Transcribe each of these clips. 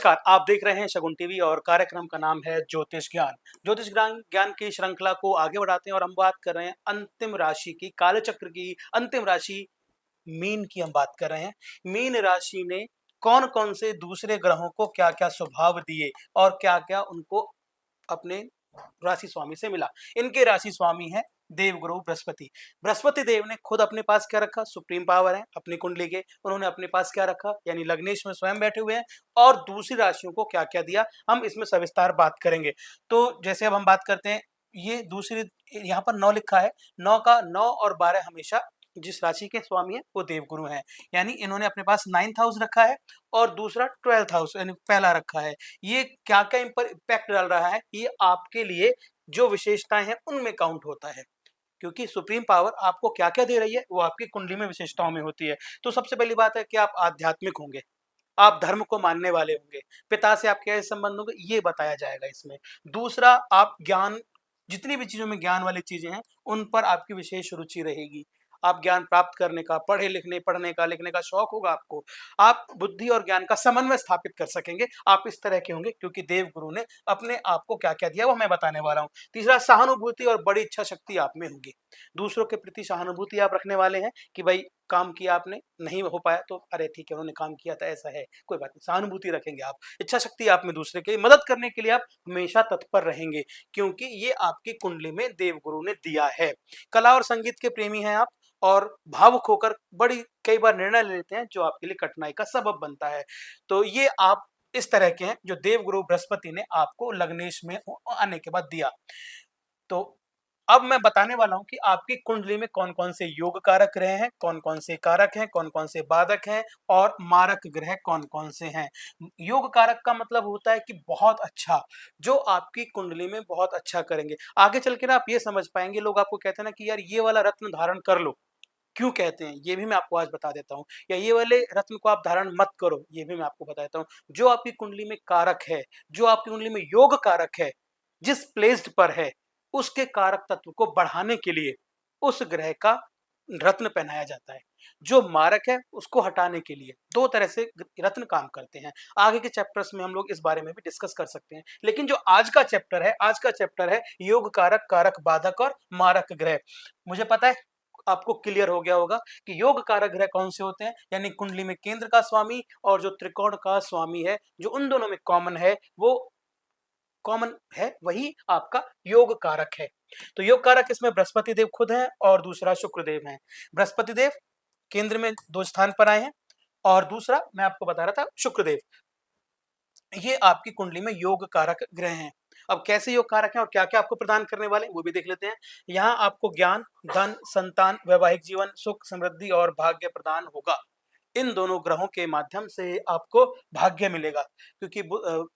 नमस्कार, आप देख रहे हैं शगुन टीवी और कार्यक्रम का नाम है ज्योतिष ज्ञान। ज्योतिष ज्ञान ज्ञान की श्रृंखला को आगे बढ़ाते हैं और हम बात कर रहे हैं अंतिम राशि की, कालचक्र की अंतिम राशि मीन की हम बात कर रहे हैं। मीन राशि ने कौन-कौन से दूसरे ग्रहों को क्या-क्या स्वभाव दिए और क्या-क्या उनको अपने राशि स्वामी से मिला। इनके राशि स्वामी है देवगुरु बृहस्पति। बृहस्पति देव ने खुद अपने पास क्या रखा, सुप्रीम पावर है अपनी कुंडली के, उन्होंने अपने पास क्या रखा यानी लग्नेश में स्वयं बैठे हुए हैं और दूसरी राशियों को क्या क्या दिया, हम इसमें सविस्तार बात करेंगे। तो जैसे अब हम बात करते हैं, ये दूसरी, यहाँ पर 9 लिखा है, 9 का 9 और 12 हमेशा जिस राशि के स्वामी है वो देवगुरु हैं, यानी इन्होंने अपने पास 9th हाउस रखा है और दूसरा 12th हाउस यानी पहला रखा है। ये क्या क्या इन पर इम्पैक्ट डाल रहा है, ये आपके लिए जो विशेषताएं हैं उनमें काउंट होता है, क्योंकि सुप्रीम पावर आपको क्या क्या दे रही है वो आपकी कुंडली में विशेषताओं में होती है। तो सबसे पहली बात है कि आप आध्यात्मिक होंगे, आप धर्म को मानने वाले होंगे, पिता से आपके ऐसे संबंध होंगे ये बताया जाएगा इसमें। दूसरा, आप ज्ञान, जितनी भी चीजों में ज्ञान वाली चीजें हैं उन पर आपकी विशेष रुचि रहेगी। आप ज्ञान प्राप्त करने का, पढ़े लिखने पढ़ने का लिखने का शौक होगा आपको। आप बुद्धि और ज्ञान का समन्वय स्थापित कर सकेंगे, आप इस तरह के होंगे क्योंकि देव गुरु ने अपने आप को क्या क्या दिया वो मैं बताने वाला हूँ। तीसरा, सहानुभूति और बड़ी इच्छा शक्ति आप में होगी। दूसरों के प्रति सहानुभूति आप रखने वाले हैं कि भाई काम किया आपने, नहीं हो पाया तो अरे ठीक है उन्होंने काम किया था ऐसा है, कोई बात नहीं, सहानुभूति रखेंगे आप। इच्छा शक्ति आप में दूसरे की मदद करने के लिए आप हमेशा तत्पर रहेंगे, क्योंकि ये आपकी कुंडली में देवगुरु ने दिया है। कला और संगीत के प्रेमी हैं आप और भावुक होकर बड़ी कई बार निर्णय ले लेते हैं जो आपके लिए कठिनाई का सबब बनता है। तो ये आप इस तरह के हैं जो देवगुरु बृहस्पति ने आपको लग्नेश में आने के बाद दिया। तो अब मैं बताने वाला हूं कि आपकी कुंडली में कौन कौन से योग कारक ग्रह हैं, कौन कौन से कारक हैं, कौन कौन से बाधक हैं और मारक ग्रह कौन कौन से हैं। योग कारक का मतलब होता है कि बहुत अच्छा, जो आपकी कुंडली में बहुत अच्छा करेंगे। आगे चल के ना आप ये समझ पाएंगे, लोग आपको कहते हैं ना कि यार ये वाला रत्न धारण कर लो, क्यों कहते हैं ये भी मैं आपको आज बता देता हूँ, या ये वाले रत्न को आप धारण मत करो ये भी मैं आपको बता देता हूँ। जो आपकी कुंडली में कारक है, जो आपकी कुंडली में योग कारक है, जिस प्लेस्ड पर है, उसके कारक तत्व को बढ़ाने के लिए उस ग्रह का रत्न पहनाया जाता है। जो मारक है उसको हटाने के लिए दो तरह से रत्न काम करते हैं। आगे के चैप्टर्स में हम लोग इस बारे में भी डिस्कस कर सकते हैं, लेकिन जो आज का चैप्टर है, आज का चैप्टर है योग कारक, कारक बाधक और मारक ग्रह। मुझे पता है आपको क्लियर हो गया होगा कि योग कारक ग्रह कौन से होते हैं, यानी कुंडली में केंद्र का स्वामी और जो त्रिकोण का स्वामी है, जो उन दोनों में कॉमन है, वो कॉमन है वही आपका योग कारक है। तो योग कारक इसमें बृहस्पति देव खुद है और दूसरा शुक्र देव है। बृहस्पति देव केंद्र में 2 स्थान पर आए हैं और दूसरा मैं आपको बता रहा था शुक्र देव, ये आपकी कुंडली में योग कारक ग्रह हैं। अब कैसे योग कारक हैं और क्या क्या आपको प्रदान करने वाले हैं वो भी देख लेते हैं। यहाँ आपको ज्ञान, धन, संतान, वैवाहिक जीवन, सुख, समृद्धि और भाग्य प्रदान होगा। इन दोनों ग्रहों के माध्यम से आपको भाग्य मिलेगा, क्योंकि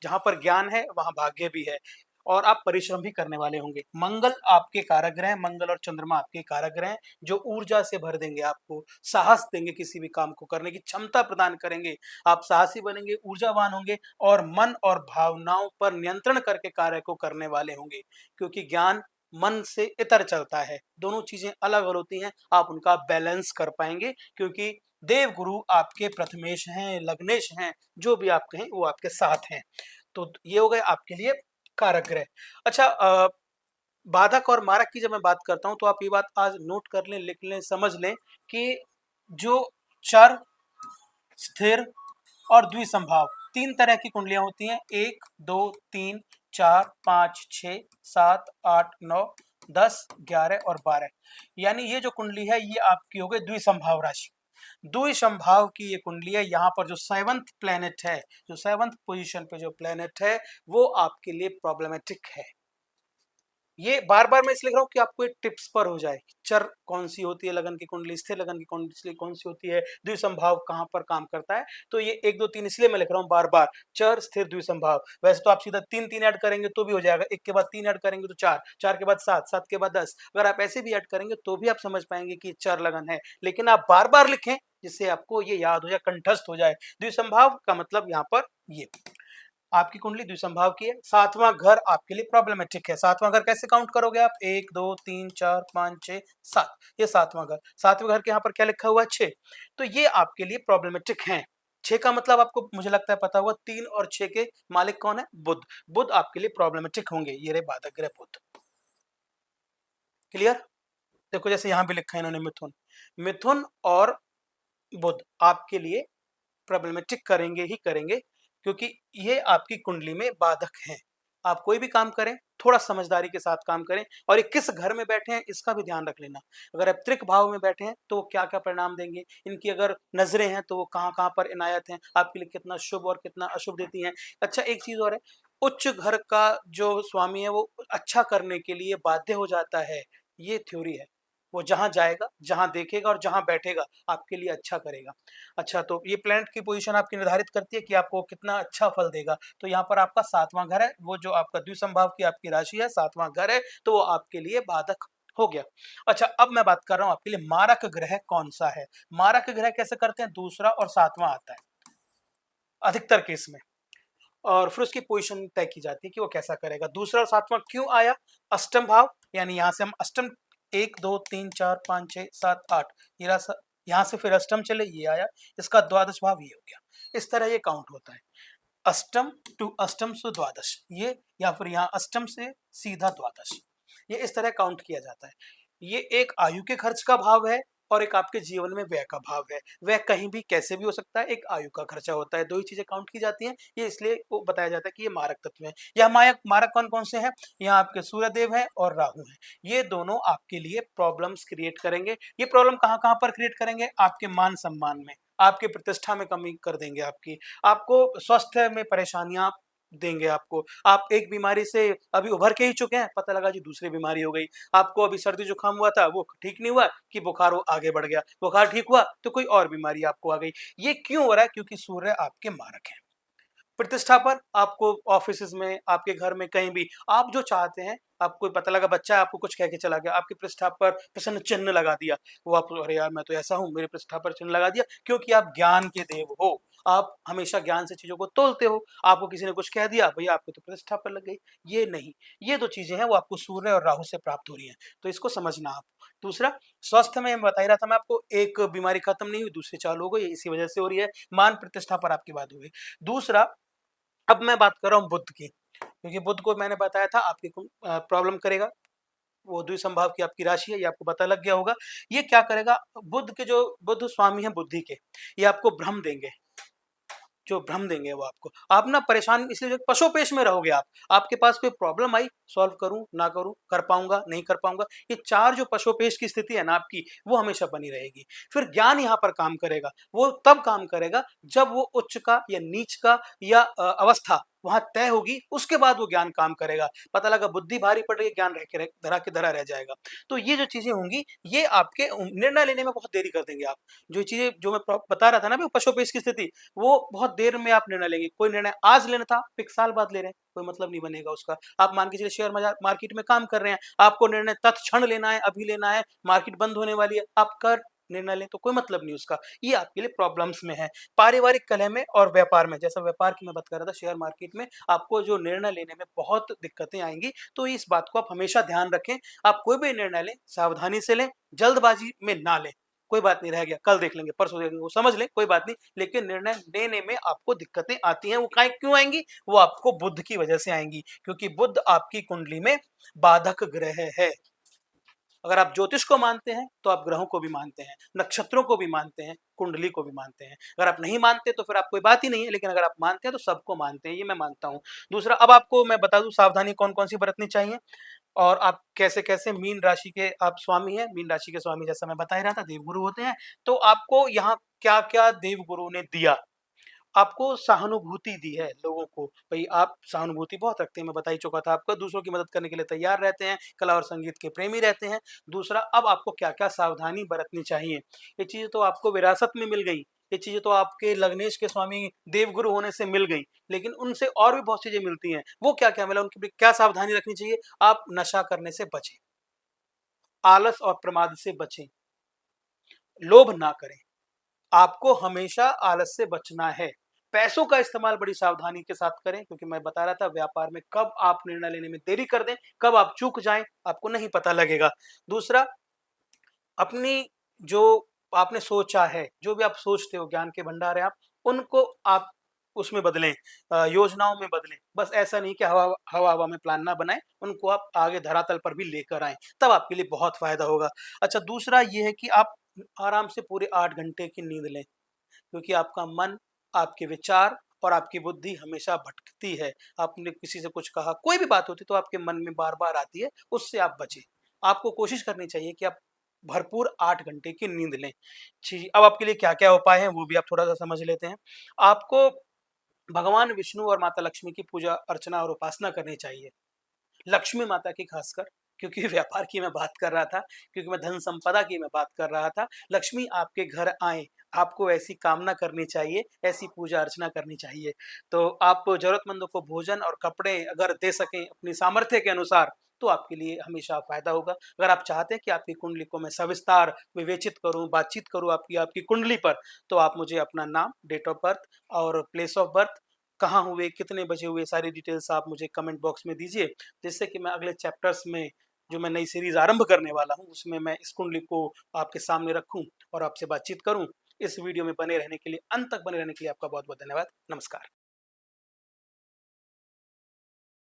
जहां पर ज्ञान है वहां भाग्य भी है और आप परिश्रम भी करने वाले होंगे। मंगल आपके कारक ग्रह, मंगल और चंद्रमा आपके कारक ग्रह हैं, जो ऊर्जा से भर देंगे, आपको साहस देंगे, किसी भी काम को करने की क्षमता प्रदान करेंगे। आप साहसी बनेंगे, ऊर्जावान होंगे और मन और भावनाओं पर नियंत्रण करके कार्य को करने वाले होंगे, क्योंकि ज्ञान मन से इतर चलता है, दोनों चीजें अलग अलग होती हैं, आप उनका बैलेंस कर पाएंगे, क्योंकि देव गुरु आपके प्रथमेश हैं, लग्नेश हैं, जो भी आप कहें वो आपके साथ हैं। तो ये हो गए आपके लिए कारक ग्रह। अच्छा, बाधक और मारक की जब मैं बात करता हूं तो आप ये बात आज नोट कर लें, लिख लें, समझ लें कि जो चर, स्थिर और द्विसंभाव, 3 तरह की कुंडलियां होती हैं। 1 2 3 4 5 6 7 8 9 10 11 और 12, यानी ये जो कुंडली है ये आपकी हो गई द्विसंभाव राशि। द्विसंभाव की ये कुंडली है। यहाँ पर जो 7th प्लेनेट है, जो 7th पोजीशन पे जो प्लेनेट है वो आपके लिए प्रॉब्लमेटिक है। ये बार बार मैं इसलिए लिख रहा हूँ कि आपको एक टिप्स पर हो जाए। चर कौन सी होती है लगन की कुंडली, स्थिर लगन की कुंडली कौन सी होती है, द्विसंभाव कहाँ पर काम करता है। तो ये 1 2 3 इसलिए मैं लिख रहा हूँ बार बार, चर, स्थिर, द्विसंभाव। वैसे तो आप सीधा 3 3 ऐड करेंगे तो भी हो जाएगा, 1 के बाद 3 ऐड करेंगे तो 4, 4 के बाद 7, 7 के बाद 10। अगर आप ऐसे भी ऐड करेंगे तो भी आप समझ पाएंगे कि चर लगन है, लेकिन आप बार बार लिखें जिससे आपको ये याद हो जाए, कंठस्थ हो जाए। द्विसंभाव का मतलब यहाँ पर ये आपकी कुंडली द्विसंभाव की है। 7वां घर आपके लिए प्रॉब्लमेटिक है। 7वां घर कैसे काउंट करोगे आप, 1 2 3 4 5 6 7, ये 7वां घर। 7वें घर के यहाँ पर क्या लिखा हुआ है, 6, तो ये आपके लिए प्रॉब्लमेटिक है। 6 का मतलब आपको मुझे लगता है पता होगा, 3 और 6 के मालिक कौन है? बुध। बुध आपके लिए प्रॉब्लमेटिक होंगे, ये रहे बाधक ग्रह बुध। क्लियर? देखो जैसे यहाँ भी लिखा है इन्होंने मिथुन। मिथुन और बुध आपके लिए प्रॉब्लमेटिक करेंगे ही करेंगे, क्योंकि ये आपकी कुंडली में बाधक हैं। आप कोई भी काम करें, थोड़ा समझदारी के साथ काम करें, और ये किस घर में बैठे हैं इसका भी ध्यान रख लेना। अगर आप त्रिक भाव में बैठे हैं तो वो क्या-क्या परिणाम देंगे, इनकी अगर नज़रें हैं तो वो कहाँ-कहाँ पर इनायत हैं, आपके लिए कितना शुभ और कितना अशुभ देती हैं। अच्छा एक चीज़ और है, उच्च घर का जो स्वामी है वो अच्छा करने के लिए बाध्य हो जाता है, ये थ्योरी है। वो जहाँ जाएगा, जहाँ देखेगा और जहाँ बैठेगा, आपके लिए अच्छा करेगा। अच्छा तो ये प्लैनेट की पोजीशन आपकी निर्धारित करती है कि आपको कितना अच्छा फल देगा। तो यहाँ पर आपका 7वां घर है, वो जो आपका द्विसंभाव की आपकी राशि है, 7वां घर है, तो वो आपके लिए बाधक हो गया। अच्छा अब मैं बात कर रहा हूँ आपके लिए मारक ग्रह कौन-सा है? मारक ग्रह कैसे करते हैं? दूसरा और 7वां आता है, अधिकतर केस में। और फिर उसकी पोजीशन तय की जाती है कि वो कैसा करेगा। दूसरा और 7वां क्यों आया? अष्टम भाव, यानी यहाँ से हम अष्टम 1, 2, 3, 4, 5, 6, 7, 8 ये रहा यहाँ से फिर अष्टम चले ये आया, इसका द्वादश भाव ये हो गया। इस तरह ये काउंट होता है। अष्टम टू अष्टम से द्वादश ये, या फिर यहाँ अष्टम से सीधा द्वादश, ये इस तरह काउंट किया जाता है। ये एक आयु के खर्च का भाव है और एक आपके जीवन में व्यय का भाव है। व्यय कहीं भी कैसे भी हो सकता है, एक आयु का खर्चा होता है, 2 ही चीजें काउंट की जाती हैं। ये इसलिए वो बताया जाता है कि ये मारक तत्व है। यह मायक मारक कौन-कौन से हैं? यहाँ आपके सूर्यदेव हैं और राहु हैं। ये दोनों आपके लिए प्रॉब्लम्स क्रिएट करेंगे। ये प्रॉब्लम कहाँ-कहाँ पर क्रिएट करेंगे? आपके मान-सम्मान में, आपकी प्रतिष्ठा में कमी कर देंगे आपकी, आपको स्वास्थ्य में परेशानियाँ देंगे आपको। आप एक बीमारी से अभी उभर के ही चुके हैं, पता लगा जी दूसरी बीमारी हो गई। आपको अभी सर्दी-जुकाम हुआ था, वो ठीक नहीं हुआ कि बुखार वो आगे बढ़ गया। बुखार ठीक हुआ तो कोई और बीमारी आपको आ गई। ये क्यों हो रहा है? क्योंकि सूर्य आपके मारक हैं। प्रतिष्ठा पर आपको ऑफिसेज में, आपके घर में, कहीं भी आप जो चाहते हैं, आपको पता लगा बच्चा आपको कुछ कह के चला गया, आपकी प्रतिष्ठा पर प्रश्न चिन्ह लगा दिया, वो आप अरे यार मैं तो ऐसा हूँ, मेरे प्रतिष्ठा पर चिन्ह लगा दिया, क्योंकि आप ज्ञान के देव हो। आप हमेशा ज्ञान से चीजों को तोलते हो। आपको किसी ने कुछ कह दिया, भैया आपको तो प्रतिष्ठा पर लग गई। ये नहीं, ये जो चीजें हैं वो आपको सूर्य और राहु से प्राप्त हो रही हैं, तो इसको समझना आप। दूसरा, स्वास्थ्य में बता ही रहा था मैं आपको, एक बीमारी खत्म नहीं हुई, दूसरी चालू हो गई, इसी वजह से हो रही है। मान प्रतिष्ठा पर आपकी बात हो गई। दूसरा, अब मैं बात कर रहा हूँ बुध की, क्योंकि बुध को मैंने बताया था आपकी प्रॉब्लम करेगा। वो द्विसंभाव की आपकी राशि है, ये आपको पता लग गया होगा। ये क्या करेगा? बुध के जो बुध स्वामी हैं बुद्धि के, ये आपको भ्रम देंगे। जो भ्रम देंगे वो आपको। आप ना परेशान इसलिए जो पशोपेश में रहोगे आप। आपके पास कोई प्रॉब्लम आई, सॉल्व करूँ, ना करूँ, कर पाऊँगा, नहीं कर पाऊँगा। ये 4 जो पशोपेश की स्थिति है ना आपकी, वो हमेशा बनी रहेगी। फिर ज्ञान यहाँ पर काम करेगा। वो तब काम करेगा जब वो उच्च का या नीच का या अवस्था वहाँ तय होगी, उसके बाद वो ज्ञान काम करेगा। पता लगा बुद्धि भारी पड़ रही है, ज्ञान रह के धरा रह जाएगा। तो ये जो चीज़ें होंगी, ये आपके निर्णय लेने में बहुत देरी कर देंगे आप। जो चीज़ें जो मैं बता रहा था ना अभी पशोपेश की स्थिति, वो बहुत देर में आप निर्णय लेंगे। कोई निर्णय आज लेना था, 1 साल बाद ले रहे हैं, कोई मतलब नहीं बनेगा उसका। आप मान के चलिए शेयर मार्केट में काम कर रहे हैं, आपको निर्णय तत्क्षण लेना है, अभी लेना है, मार्केट बंद होने वाली है, आप कर निर्णय लें तो कोई मतलब नहीं उसका। ये आपके लिए प्रॉब्लम्स में है। पारिवारिक कलह में और व्यापार में, जैसा व्यापार की मैं बात कर रहा था, शेयर मार्केट में आपको जो निर्णय लेने में बहुत दिक्कतें आएँगी, तो इस बात को आप हमेशा ध्यान रखें। आप कोई भी निर्णय लें, सावधानी से लें, जल्दबाजी में ना लें। कोई बात नहीं, रह गया, कल देख लेंगे, परसों देख लेंगे, वो समझ लें, कोई बात नहीं। लेकिन निर्णय लेने में आपको दिक्कतें आती हैं, वो काहे क्यों आएँगी? वो आपको बुध की वजह से आएँगी, क्योंकि बुध आपकी कुंडली में बाधक ग्रह है। अगर आप ज्योतिष को मानते हैं, तो आप ग्रहों को भी मानते हैं, नक्षत्रों को भी मानते हैं, कुंडली को भी मानते हैं। अगर आप नहीं मानते तो फिर आप कोई बात ही नहीं है, लेकिन अगर आप मानते हैं तो सबको मानते हैं, ये मैं मानता हूँ। दूसरा, अब आपको मैं बता दूँ सावधानी कौन-कौन सी बरतनी चाहिए और आप कैसे-कैसे मीन राशि के आप स्वामी हैं। मीन राशि के स्वामी जैसा मैं बता ही रहा था देवगुरु होते हैं। तो आपको यहाँ क्या-क्या देवगुरु ने दिया? आपको सहानुभूति दी है लोगों को। भई आप सहानुभूति बहुत रखते हैं, मैं बता ही चुका था आपको, दूसरों की मदद करने के लिए तैयार रहते हैं, कला और संगीत के प्रेमी रहते हैं। दूसरा, अब आपको क्या-क्या सावधानी बरतनी चाहिए। ये चीज़ें तो आपको विरासत में मिल गई, ये चीज़ें तो आपके लग्नेश के स्वामी देवगुरु होने से मिल गई, लेकिन उनसे और भी बहुत चीज़ें मिलती हैं। वो क्या-क्या मिला, उनकी भी क्या सावधानी रखनी चाहिए? आप नशा करने से बचें, आलस और प्रमाद से बचें, लोभ ना करें। आपको हमेशा आलस से बचना है। पैसों का इस्तेमाल बड़ी सावधानी के साथ करें, क्योंकि मैं बता रहा था व्यापार में कब आप निर्णय लेने में देरी कर दें, कब आप चूक जाएँ, आपको नहीं पता लगेगा। दूसरा, अपनी जो आपने सोचा है, जो भी आप सोचते हो, ज्ञान के भंडार हैं आप, उनको आप उसमें बदलें, योजनाओं में बदलें। बस ऐसा नहीं कि हवा-हवा में प्लान ना बनाएँ, उनको आप आगे धरातल पर भी लेकर आएँ, तब आपके लिए बहुत फ़ायदा होगा। अच्छा, दूसरा ये है कि आप आराम से पूरे 8 घंटे की नींद लें, क्योंकि आपका मन, आपके विचार और आपकी बुद्धि हमेशा भटकती है। आपने किसी से कुछ कहा, कोई भी बात होती है तो आपके मन में बार-बार आती है, उससे आप बचें। आपको कोशिश करनी चाहिए कि आप भरपूर 8 घंटे की नींद लें। जी, अब आपके लिए क्या-क्या उपाय हैं, वो भी आप थोड़ा-सा समझ लेते हैं। आपको भगवान विष्णु और माता लक्ष्मी की पूजा अर्चना और उपासना करनी चाहिए। लक्ष्मी माता की खासकर, क्योंकि व्यापार की मैं बात कर रहा था, क्योंकि मैं धन संपदा की मैं बात कर रहा था। लक्ष्मी आपके घर आएँ, आपको ऐसी कामना करनी चाहिए, ऐसी पूजा अर्चना करनी चाहिए। तो आप ज़रूरतमंदों को भोजन और कपड़े अगर दे सकें अपनी सामर्थ्य के अनुसार, तो आपके लिए हमेशा फ़ायदा होगा। अगर आप चाहते हैं कि आपकी कुंडली को मैं सविस्तार विवेचित करूँ, बातचीत करूँ आपकी आपकी कुंडली पर, तो आप मुझे अपना नाम, डेट ऑफ बर्थ और प्लेस ऑफ बर्थ, कहाँ हुए, कितने बजे हुए, सारी डिटेल्स आप मुझे कमेंट बॉक्स में दीजिए, जिससे कि मैं अगले चैप्टर्स में जो मैं नई सीरीज़ आरंभ करने वाला हूँ, उसमें मैं इस कुंडली को आपके सामने रखूँ और आपसे बातचीत करूँ। इस वीडियो में बने रहने के लिए, अंत तक बने रहने के लिए आपका बहुत-बहुत धन्यवाद। नमस्कार।